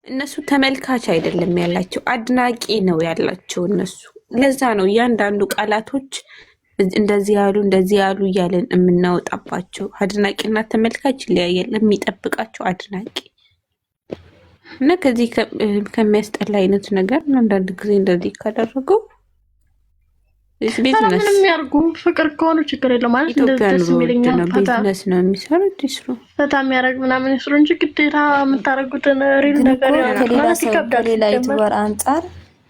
እነሱ ተመልካች አይደለም ያላቸው አድናቂ ነው ያላቸው እነሱ። ለዛ ነው እያንዳንዱ ቃላቶች እንደዚህ ያሉ እያለን የምናወጣባቸው። አድናቂና ተመልካች ይለያያል። የሚጠብቃቸው አድናቂ እና ከዚህ ከሚያስጠላ አይነት ነገር አንዳንድ ጊዜ እንደዚህ ካደረገው ቢዝነስ የሚያርጉ ፍቅር ከሆኑ ችግር የለም ማለት እንደዚህ የሚልኛ ቢዝነስ ነው የሚሰሩት ይስሩ፣ ፈታ የሚያደርግ ምናምን ይስሩ እንጂ ግዴታ የምታደርጉትን ሪል ነገር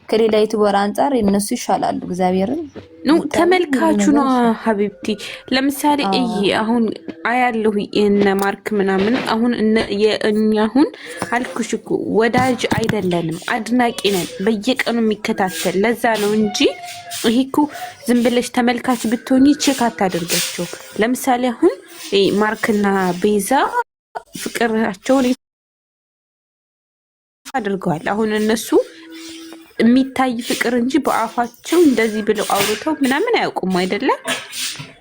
ከሌላ ዩቲዩበር አንጻር እነሱ ይሻላሉ። እግዚአብሔርን ነው ተመልካቹ ነው ሀቢብቲ። ለምሳሌ አሁን አያለሁ እነ ማርክ ምናምን አሁን እኛ አሁን አልኩሽ እኮ ወዳጅ አይደለንም አድናቂ ነን፣ በየቀኑ የሚከታተል ለዛ ነው እንጂ ይሄ እኮ ዝም ብለሽ ተመልካች ብትሆኚ ቼክ አታደርጋቸው። ለምሳሌ አሁን ማርክና ቤዛ ፍቅራቸውን አድርገዋል። አሁን እነሱ የሚታይ ፍቅር እንጂ በአፋቸው እንደዚህ ብለው አውርተው ምናምን አያውቁም አይደለም።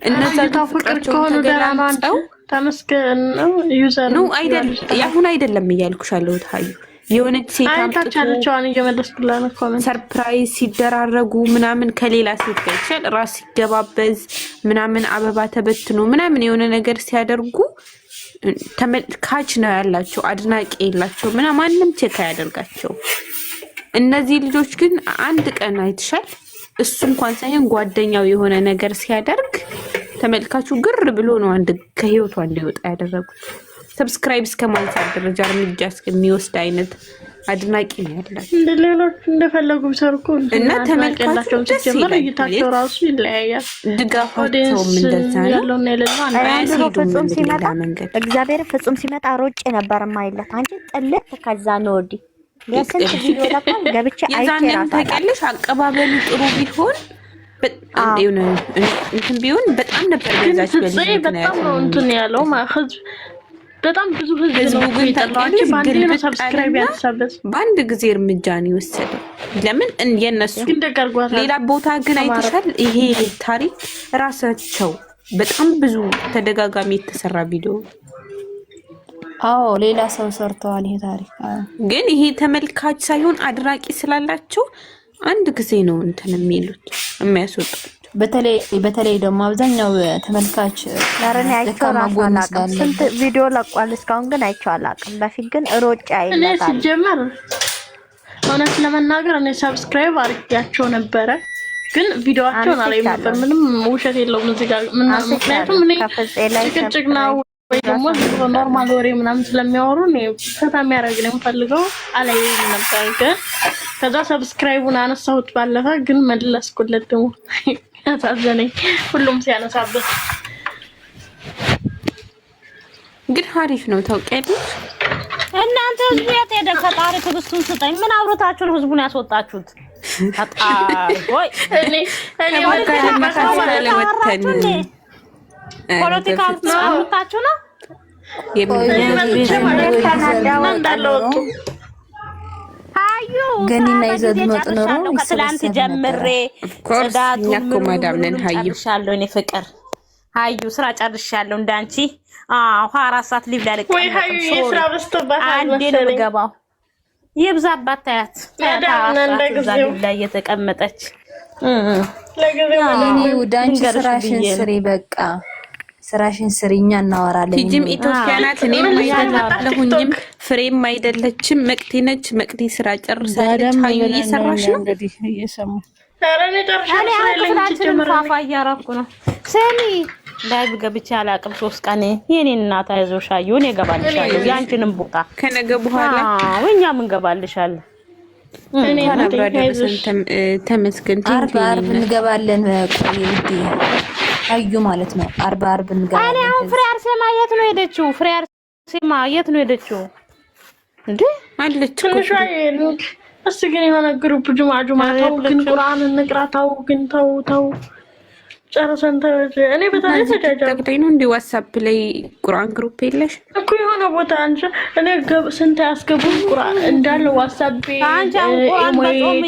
እነዛ ፍቅር ከሆነ ተገላማው ተመስገን ነው ዩዘር ነው አይደል? ያሁን አይደለም እያልኩሽ አለሁት ሀዩ የሆነች ሴት አምጥቻለቻውን እየመለስኩላን ኮሜንት ሰርፕራይዝ ሲደራረጉ ምናምን ከሌላ ሴት ጋር ይችላል ራስ ሲገባበዝ ምናምን አበባ ተበትኖ ምናምን የሆነ ነገር ሲያደርጉ ተመልካች ነው ያላቸው አድናቂ የላቸው ምናምን ማንም ቼክ አያደርጋቸው። እነዚህ ልጆች ግን አንድ ቀን አይተሻል እሱ እንኳን ሳይሆን ጓደኛው የሆነ ነገር ሲያደርግ ተመልካቹ ግር ብሎ ነው አንድ ከህይወቱ እንዲወጣ ያደረጉት። ሰብስክራይብ እስከማንሳት ደረጃ እርምጃ እስከሚወስድ አይነት አድናቂ ነው ያላቸው። እንደ ሌሎች እንደፈለጉ ቢሰርኩ እና ተመልካቾቻቸው ሲጀምር እይታቸው ራሱ ይለያያል። ድጋፋቸውም እንደዛ ነው። ፍጹም ሲመጣ እግዚአብሔር ፍጹም ሲመጣ ሮጬ ነበር ማይለት አንቺ ጥልት ከዛ ነው ወዲ ለስንት ቪዲዮ ለካም ገብቼ አይቼ ታውቂያለሽ። አቀባበሉ ጥሩ ቢሆን እንትን ቢሆን በጣም ነበር ገዛች በጣም ነው እንትን ያለው ህዝብ በጣም ብዙ ህዝብ ነው ይጠራችሁ። ሰብስክራይብ ያንሳበት በአንድ ጊዜ እርምጃ ነው የወሰደው። ለምን የነሱ ሌላ ቦታ ግን አይተሻል። ይሄ ታሪክ ራሳቸው በጣም ብዙ ተደጋጋሚ የተሰራ ቪዲዮ ሌላ ሰው ሰርተዋል። ይሄ ታሪክ ግን ይሄ ተመልካች ሳይሆን አድራቂ ስላላቸው አንድ ጊዜ ነው እንትን የሚሉት የሚያስወጡት። በተለይ ደግሞ አብዛኛው ተመልካች ለረኔ አይቻላችሁ ስንት ቪዲዮ ለቋል። እስካሁን ግን አይቻላችሁ። በፊት ግን ሮጬ አይለታል። እኔ ሲጀመር እውነት ለመናገር እኔ ሰብስክራይብ አድርጌያቸው ነበረ፣ ግን ቪዲዮአቸውን አላየም ነበር። ምንም ውሸት የለውም እዚህ ጋር ምክንያቱም እኔ ጭቅጭቅ ነው ወይ ደግሞ ኖርማል ወሬ ምናምን ስለሚያወሩ ነው ፈታ የሚያደርግ ነው የምፈልገው አላየም ነበር። ግን ከዛ ሰብስክራይቡን አነሳሁት ባለፈ ግን መለስኩለት ደግሞ ያሳዘነኝ ሁሉም ሲያነሳበት። ግን አሪፍ ነው ታውቂያለሽ። እናንተ ህዝቡ የት ሄደ? ፈጣሪ ትዕግስቱን ስጠኝ። ምን አብሮታችሁን ህዝቡን ያስወጣችሁት? ወይ እኔ ፖለቲካ አምጣችሁ ነው ገኒና ይዘት መጥኖር ነው። ከትላንት ጀምሬ ጽዳቱ ማዳምነን ጨርሻለሁ። እኔ ፍቅር ሀዩ ስራ ጨርሻለሁ። እንዳንቺ 24 ሰዓት ሊቭ ላይ ወይ ሀዩ የስራ በስተባት አንዴ ነው የምገባው። ይብዛባት ታያት ሊቭ ላይ የተቀመጠች ለገበያ ወዳንቺ ስራሽን ስሪ በቃ ስራሽን ስሪኛ እናወራለን። ቲጂም ኢትዮጵያ ናት። እኔም ማይደለሁኝም ፍሬም አይደለችም። መቅቲ ነች። መቅቲ ስራ ጨርሳለች። ሀዩ እየሰራሽ ነው እንግዲህ እየሰሙ ታረኔ ጨርሻለሁ። ስለዚህ ፋፋ እያረኩ ነው። ሰሚ ላይቭ ገብቼ አላቅም 3 ቀን። የኔ እናት አይዞሽ ሀዩ እኔ እገባልሻለሁ። ያንቺንም ቦታ ከነገ በኋላ እኛም እንገባልሻለን። እኔ ተመስገን አርብ እንገባለን። ቆይ ውዴ ሀዩ ማለት ነው። አርብ እንገባለን። እኔ አሁን ፍሬ አርሴማ የት ነው ሄደችው? ፍሬ አርሴማ የት ነው ሄደችው እንዴ? አለች እኮ እስኪ ግን የሆነ ግሩፕ ጁማ ተው ግን ቁርአን እንቅራ ተው ግን ተው ጨርሰን እኔ በታሪክ ተጃጃልኩኝ ነው እንዲ ዋትስአፕ ላይ ቁርአን ግሩፕ የለሽ እኮ የሆነ ቦታ አንቺ እኔ ስንት ያስገቡ ቁርአን እንዳለ ዋትስአፕ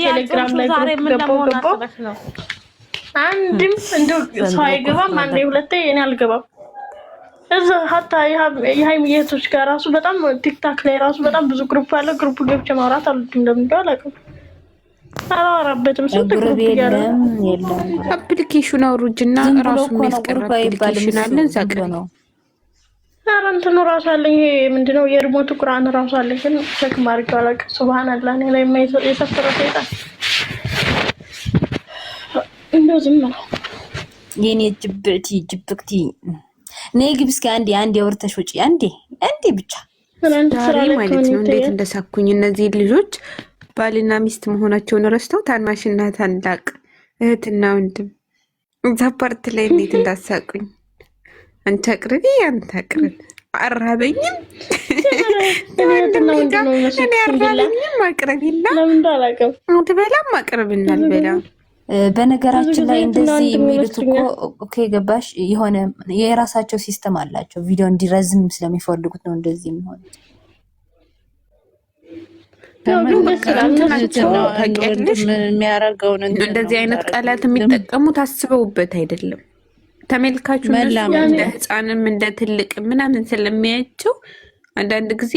ቴሌግራም ላይ ገባው አንድም እንደው ሰው አይገባም። አንዴ ሁለቴ እኔ አልገባም። እዛ ሀታ የሃይሚየቶች ጋር ራሱ በጣም ቲክታክ ላይ ራሱ በጣም ብዙ ግሩፕ አለ። ግሩፕ ገብቼ ማውራት አልወድም። እንደምንደው አላውቅም፣ አላወራበትም። ስንት ግሩፕ የለም አፕሊኬሽን አውሩጅና ራሱ የሚያስቀር አፕሊኬሽን አለ። እዛ ቀር ነው ኧረ እንትኑ ራሱ አለኝ። ይሄ ምንድነው የሪሞት ቁርአን ራሱ አለኝ፣ ግን ቼክ ማድረግ አላውቅም። ሱብሃንአላህ እኔ ላይ የሰፈረ ሰይጣን እንደው ዝም ነው የኔ ጅብክቲ ነይ ግብ እስኪ አንዴ ወርተሽ ውጪ አንዴ ብቻ ዛሬ ማለት ነው። እንዴት እንደሳኩኝ እነዚህ ልጆች ባልና ሚስት መሆናቸውን ረስተው ታናሽና ታላቅ እህትና ወንድም እዛ ፓርት ላይ እንዴት እንዳሳቁኝ። አንተ አቅርቢ አራበኝም እኔ አራበኝም አቅርቢና ለምን እንዳላቀም ትበላም አቅርብና አልበላ። በነገራችን ላይ እንደዚህ የሚሉት እኮ ኦኬ ገባሽ፣ የሆነ የራሳቸው ሲስተም አላቸው። ቪዲዮ እንዲረዝም ስለሚፈልጉት ነው እንደዚህ የሚሆነው። የሚያረጋውን እንደዚህ አይነት ቃላት የሚጠቀሙት አስበውበት አይደለም። ተመልካቹ እንደ ህፃንም እንደ ትልቅ ምናምን ስለሚያያቸው አንዳንድ ጊዜ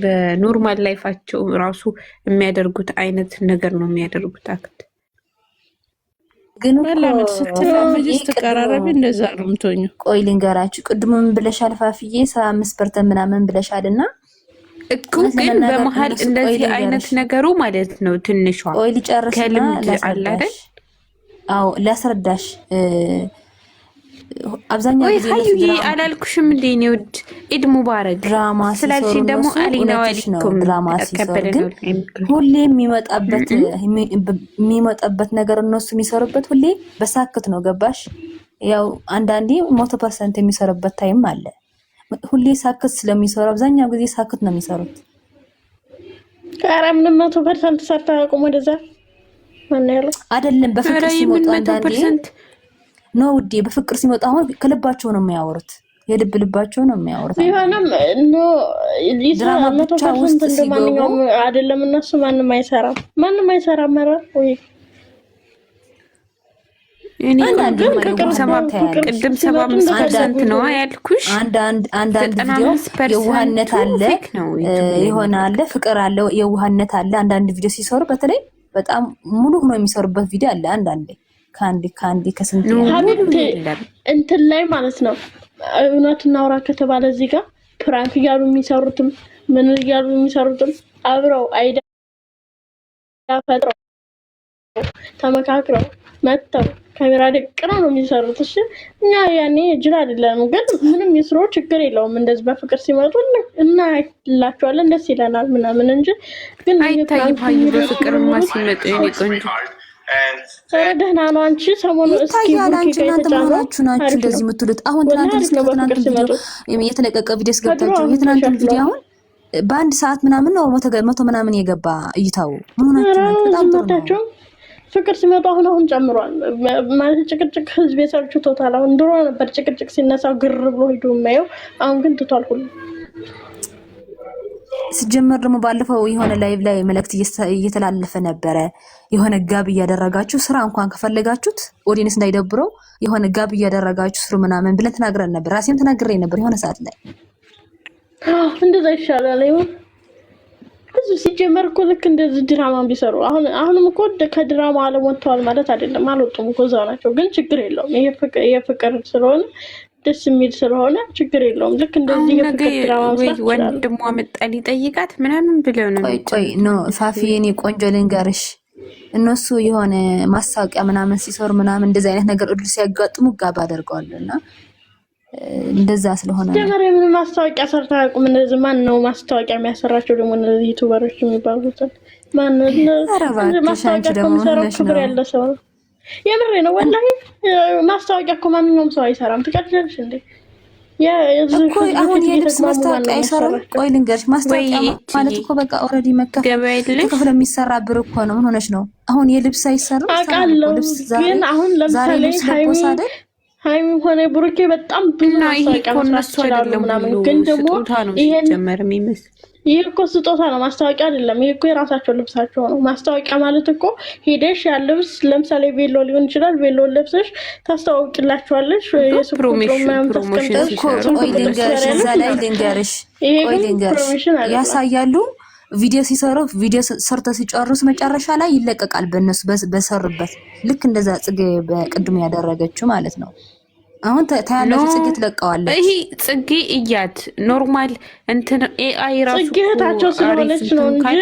በኖርማል ላይፋቸው ራሱ የሚያደርጉት አይነት ነገር ነው የሚያደርጉት። አክት ግን ለምን ስትላመጂስ ተቀራረቢ እንደዛ ነው ምቶኝ። ቆይ ልንገራችሁ፣ ቅድሙን ብለሻል ፋፍዬ 75% ምናምን ብለሻልና እኮ ግን በመሀል እንደዚህ አይነት ነገሩ ማለት ነው ትንሿ ቆይ ልጨርስና ላስረዳሽ። አዎ ላስረዳሽ። አብዛኛው ጊዜ ሀዩዬ አላልኩሽም እንዴ ነው ኢድ ሙባረክ ድራማ ስላልሽ ደግሞ አሊና ወሊኩም ድራማ ሲሰሩ ግን ሁሌ የሚመጣበት ነገር እነሱ የሚሰሩበት ሁሌ በሳክት ነው ገባሽ? ያው አንዳንዴ 100% የሚሰሩበት ታይም አለ። ሁሌ ሳክት ስለሚሰሩ አብዛኛው ጊዜ ሳክት ነው የሚሰሩት። ካራም 100% ሰርታ አቁም ወደዛ ማን ያለው አይደለም። በፍቅር ሲመጣ አንዳንዴ ነው ውዴ፣ በፍቅር ሲመጣ አሁን ከልባቸው ነው የሚያወሩት፣ የልብ ልባቸው ነው የሚያወሩት። ይሄንም ነው ድራማ ብቻ ውስጥ እንደማንኛውም አይደለም። እነሱ ማንንም አይሰራም መራ ወይ እኔ ቅድም 75% ነው ያልኩሽ። አንዳንድ ቪዲዮ የዋህነት አለ ይሆናል፣ ፍቅር አለ፣ የዋህነት አለ። አንዳንድ ቪዲዮ ሲሰሩ በተለይ በጣም ሙሉ ሆኖ የሚሰሩበት ቪዲዮ አለ። አንዳንዴ ካንዲ ከስንት እንትን ላይ ማለት ነው። እውነትና አውራ ከተባለ እዚህ ጋር ፕራንክ እያሉ የሚሰሩትም ምን እያሉ የሚሰሩትም አብረው አይዳ ፈጥረው ተመካክረው መተው ካሜራ ደቅነው ነው የሚሰሩት። እሺ እኛ ያኔ ጅል አይደለም፣ ግን ምንም ይስሩ ችግር የለውም። እንደዚህ በፍቅር ሲመጡ እናላቸዋለን፣ ደስ ይለናል ምናምን እንጂ ግን አይታይም። በፍቅርማ ሲመጡ የኔ ቆንጆ ደህና ነው። አንቺ ሰሞኑ እስኪ አንቺ እናንተ ማናችሁ ናችሁ እንደዚህ የምትሉት? አሁን ትናንት ቪዲዮ የተለቀቀ ቪዲዮ ስገብታችሁ የትናንት ቪዲዮ አሁን በአንድ ሰዓት ምናምን ነው መቶ ምናምን የገባ እይታው ምናችሁ በጣም ጥሩ ነው። ፍቅር ሲመጣ አሁን ጨምሯል ማለት ጭቅጭቅ ህዝብ የሰልችቶታል። አሁን ድሮ ነበር ጭቅጭቅ ሲነሳ ግር ብሎ ሄዶ የማየው፣ አሁን ግን ትቷል ሁሉ። ሲጀመር ደግሞ ባለፈው የሆነ ላይቭ ላይ መልእክት እየተላለፈ ነበረ። የሆነ ጋብ እያደረጋችሁ ስራ እንኳን ከፈለጋችሁት ኦዲየንስ እንዳይደብረው የሆነ ጋብ እያደረጋችሁ ስሩ ምናምን ብለን ተናግረን ነበር። ራሴም ተናግሬ ነበር የሆነ ሰዓት ላይ። እንደዛ ይሻላል። ብዙ ሲጀመር እኮ ልክ እንደዚህ ድራማ ቢሰሩ አሁንም እኮ ከድራማ ዓለም ወጥተዋል ማለት አይደለም። አልወጡም እኮ እዛው ናቸው። ግን ችግር የለውም። የፍቅር ስለሆነ ደስ የሚል ስለሆነ ችግር የለውም። ልክ እንደዚህ የፍቅር ድራማ መስራት ወንድሟ መጣ ሊጠይቃት ምናምን ብለው ነው። ቆይ ኖ ሳፊ የኔ ቆንጆ ልንገርሽ፣ እነሱ የሆነ ማስታወቂያ ምናምን ሲሰሩ ምናምን እንደዚህ አይነት ነገር እድል ሲያጋጥሙ ጋብ አደርገዋልና እንደዛ ስለሆነ ጀመረ ምን ማስታወቂያ ሰርታ አቁም። እንደዚህ ማን ነው ማስታወቂያ የሚያሰራቸው? ደግሞ እነዚህ ዩቲዩበሮች የሚባሉት ማን ነው? ማስታወቂያ የሚሰራው ክብር ያለ ሰው ነው። የምሬ ነው ወላሂ። ማስታወቂያ እኮ ማንኛውም ሰው አይሰራም። ትቀጥላለሽ እንዴ? አሁን የልብስ ማስታወቂያ አይሰራም። ቆይ ልንገርሽ፣ ማስታወቂያ ማለት እኮ በቃ ኦልሬዲ መከፈል የሚሰራ ብር እኮ ነው። ምን ሆነሽ ነው? አሁን የልብስ አይሰራም አውቃለሁ። ግን አሁን ለምሳሌ ሃይሚ ሆነ ብሩኬ በጣም ብዙ ማስታወቂያ መስራት ይችላሉ ምናምን። ግን ደግሞ ይሄን ይሄ እኮ ስጦታ ነው፣ ማስታወቂያ አይደለም። ይሄ እኮ የራሳቸው ልብሳቸው ነው። ማስታወቂያ ማለት እኮ ሄደሽ ያ ልብስ ለምሳሌ ቬሎ ሊሆን ይችላል። ቬሎ ለብሰሽ ታስተዋውቂላቸዋለሽ። የሱቅ ፕሮሞሽን ያሳያሉ። ቪዲዮ ሲሰሩ ቪዲዮ ሰርተው ሲጨርሱ መጨረሻ ላይ ይለቀቃል በእነሱ በሰሩበት ልክ እንደዛ ጽጌ በቅድም ያደረገችው ማለት ነው። አሁን ታያላችሁ ጽጌ ትለቀዋለች። ይሄ ጽጌ እያት ኖርማል እንትን ኤአይ ራሱ ጽጌ እህታቸው ስለሆነች ነው እንጂ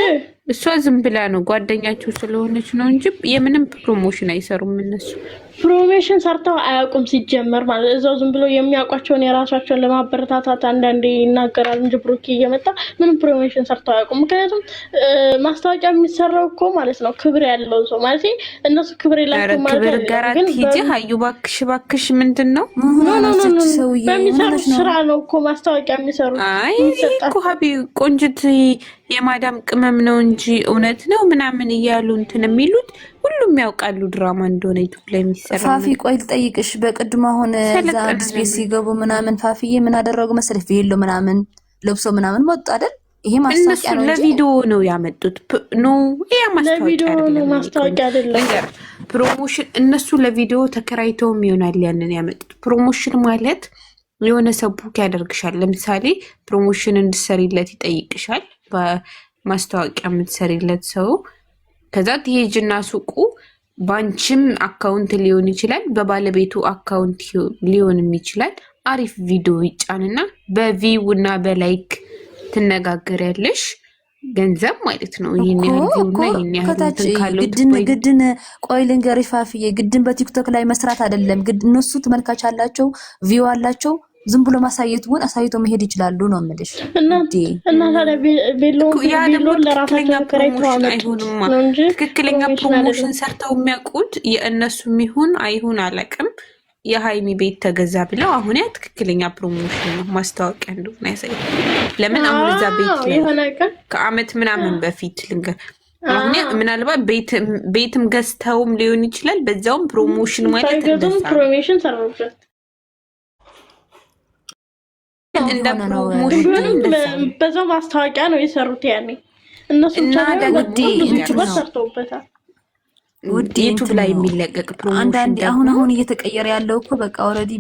እሷ ዝም ብላ ነው ጓደኛቸው ስለሆነች ነው እንጂ የምንም ፕሮሞሽን አይሰሩም እነሱ። ፕሮሞሽን ሰርተው አያውቁም ሲጀመር ማለት እዛው ዝም ብሎ የሚያውቋቸውን የራሳቸውን ለማበረታታት አንዳንዴ ይናገራል እንጂ ብሩክ እየመጣ ምንም ፕሮሞሽን ሰርተው አያውቁም። ምክንያቱም ማስታወቂያ የሚሰራው እኮ ማለት ነው ክብር ያለው ሰው ማለት እነሱ ክብር የላቸው ማለት ክብር ጋራት ሂጂ ሀዩ ባክሽ ምንድነው በሚሰሩት ስራ ነው እኮ ማስታወቂያ የሚሰሩት። አይ እኮ ሀቢ ቆንጅት የማዳም ቅመም ነው እንጂ እውነት ነው ምናምን እያሉ እንትን የሚሉት ሁሉም ያውቃሉ ድራማ እንደሆነ ዩቲዩብ ላይ የሚሰራ። ፋፊ ቆይ ልጠይቅሽ፣ በቅድም አሁን እዛ አዲስ ቤት ሲገቡ ምናምን ፋፊዬ ምን አደረጉ መሰለሽ? ቬሎ ምናምን ለብሶ ምናምን ወጡ አይደል? ይሄ ማስታወቂያ ነው፣ ለቪዲዮ ነው ያመጡት። ኖ ይሄ ማስታወቂያ አይደለም፣ ፕሮሞሽን። እነሱ ለቪዲዮ ተከራይተውም ይሆናል ያንን ያመጡት። ፕሮሞሽን ማለት የሆነ ሰው ቡክ ያደርግሻል። ለምሳሌ ፕሮሞሽን እንድትሰሪለት ይጠይቅሻል፣ በማስታወቂያ የምትሰሪለት ሰው። ከዛ ትሄጂና ሱቁ ባንቺም አካውንት ሊሆን ይችላል፣ በባለቤቱ አካውንት ሊሆንም ይችላል። አሪፍ ቪዲዮ ይጫንና በቪው እና በላይክ ትነጋገሪያለሽ። ገንዘብ ማለት ነው። ይሄን ያህል ቪውና ይሄን ያህል ግድን ቆይ ልንገርሽ ፋፊዬ፣ ግድን በቲክቶክ ላይ መስራት አይደለም። ግድ እነሱ ተመልካች አላቸው፣ ቪው አላቸው። ዝም ብሎ ማሳየት ወን አሳይቶ መሄድ ይችላሉ ነው የምልሽ። እና ታዲያ ቬሎ ለራሳቸው ትክክለኛ ፕሮሞሽን ሰርተው የሚያውቁት የእነሱም ይሁን አይሁን አላውቅም። የሃይሚ ቤት ተገዛ ብለው አሁን ያ ትክክለኛ ፕሮሞሽን ነው፣ ማስታወቂያ እንደሆነ ያሳያል። ለምን አሁን እዛ ቤት ላይ ከአመት ምናምን በፊት ልንገር አሁን ምናልባት ቤትም ገዝተውም ሊሆን ይችላል። በዛውም ፕሮሞሽን ማለት ፕሮሞሽን ሰራውበት እንደ ፕሮሞሽን በዛው ማስታወቂያ ነው የሰሩት። ያኔ እነሱ ሰርተውበታል። ውድ ዩቲዩብ ላይ የሚለቀቅ ፕሮሞሽን አንዳንዴ አሁን እየተቀየረ ያለው እኮ በቃ ኦልሬዲ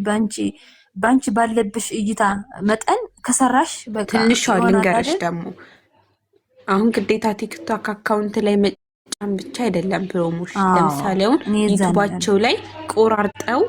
ባንቺ ባለብሽ እይታ መጠን ከሰራሽ በቃ ትንሽ ልንገርሽ ደግሞ አሁን ግዴታ ቲክቶክ አካውንት ላይ መጫን ብቻ አይደለም ፕሮሞሽን። ለምሳሌ አሁን ዩቲዩባቸው ላይ ቆራርጠው